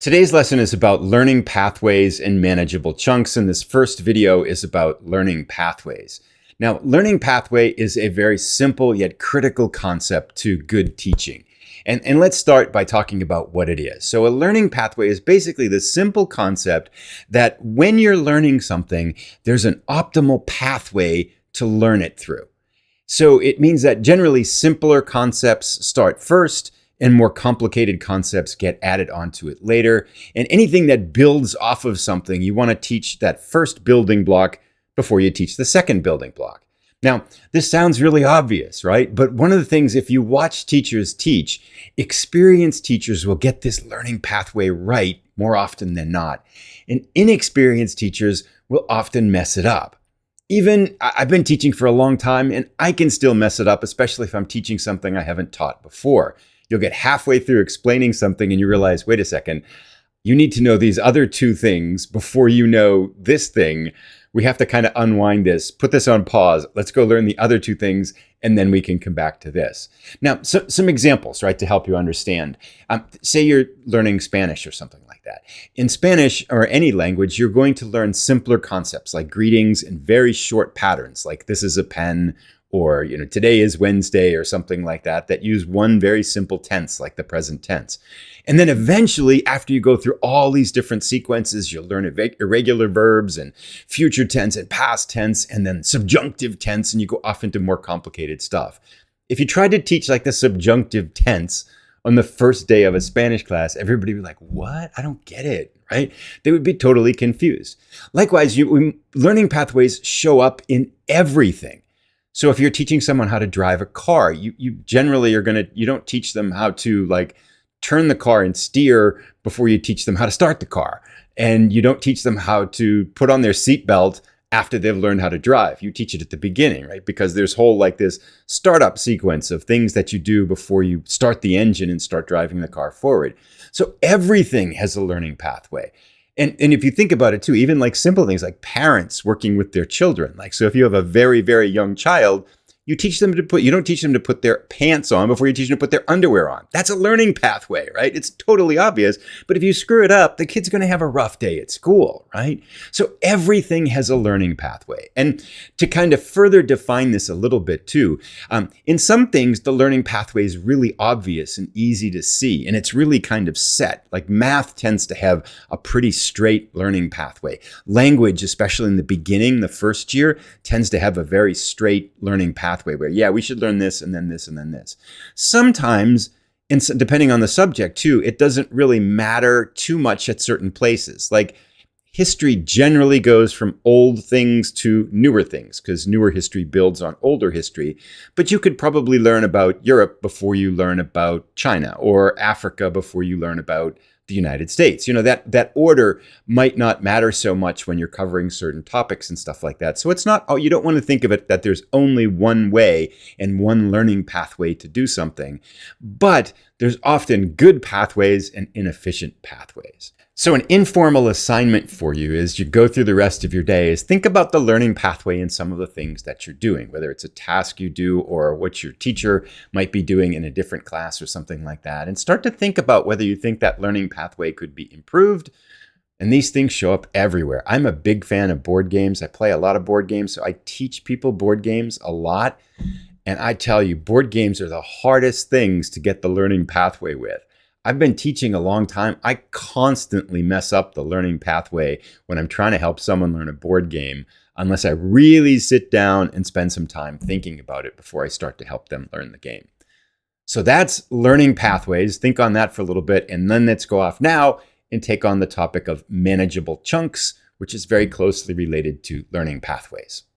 Today's lesson is about learning pathways and manageable chunks, and this first video is about learning pathways. Now, learning pathway is a very simple yet critical concept to good teaching. And let's start by talking about what it is. So a learning pathway is basically the simple concept that when you're learning something, there's an optimal pathway to learn it through. So it means that generally simpler concepts start first, and more complicated concepts get added onto it later. And anything that builds off of something, you want to teach that first building block before you teach the second building block. Now, this sounds really obvious, right? But one of the things, if you watch teachers teach, experienced teachers will get this learning pathway right more often than not. And inexperienced teachers will often mess it up. Even I've been teaching for a long time and I can still mess it up, especially if I'm teaching something I haven't taught before. You'll get halfway through explaining something and you realize, wait a second, you need to know these other two things before you know this thing. We have to kind of unwind this, put this on pause. Let's go learn the other two things, and then we can come back to this. Now, some examples, right, to help you understand. Say you're learning Spanish or something like that. In Spanish or any language, you're going to learn simpler concepts like greetings and very short patterns, like this is a pen, or, today is Wednesday or something like that, that use one very simple tense, like the present tense. And then eventually, after you go through all these different sequences, you'll learn irregular verbs and future tense and past tense, and then subjunctive tense, and you go off into more complicated stuff. If you tried to teach like the subjunctive tense on the first day of a Spanish class, everybody would be like, what? I don't get it, right? They would be totally confused. Likewise, learning pathways show up in everything. So if you're teaching someone how to drive a car, you generally you don't teach them how to turn the car and steer before you teach them how to start the car. And you don't teach them how to put on their seatbelt after they've learned how to drive. You teach it at the beginning, right? Because there's this startup sequence of things that you do before you start the engine and start driving the car forward. So everything has a learning pathway. And if you think about it too, even like simple things like parents working with their children. So if you have a very, very young child, you don't teach them to put their pants on before you teach them to put their underwear on. That's a learning pathway, right? It's totally obvious. But if you screw it up, the kid's going to have a rough day at school, right? So everything has a learning pathway. And to kind of further define this a little bit too, in some things, the learning pathway is really obvious and easy to see. And it's really kind of set. Like math tends to have a pretty straight learning pathway. Language, especially in the beginning, the first year, tends to have a very straight learning pathway where, we should learn this and then this and then this. Sometimes, depending on the subject too, it doesn't really matter too much at certain places. Like history generally goes from old things to newer things because newer history builds on older history. But you could probably learn about Europe before you learn about China, or Africa before you learn about the United States. That order might not matter so much when you're covering certain topics and stuff like that. So it's not, you don't want to think of it that there's only one way and one learning pathway to do something, but there's often good pathways and inefficient pathways. So an informal assignment for you as you go through the rest of your day is think about the learning pathway in some of the things that you're doing, whether it's a task you do or what your teacher might be doing in a different class or something like that. And start to think about whether you think that learning pathway could be improved. And these things show up everywhere. I'm a big fan of board games. I play a lot of board games, so I teach people board games a lot. And I tell you, board games are the hardest things to get the learning pathway with. I've been teaching a long time. I constantly mess up the learning pathway when I'm trying to help someone learn a board game, unless I really sit down and spend some time thinking about it before I start to help them learn the game. So that's learning pathways. Think on that for a little bit, and then let's go off now and take on the topic of manageable chunks, which is very closely related to learning pathways.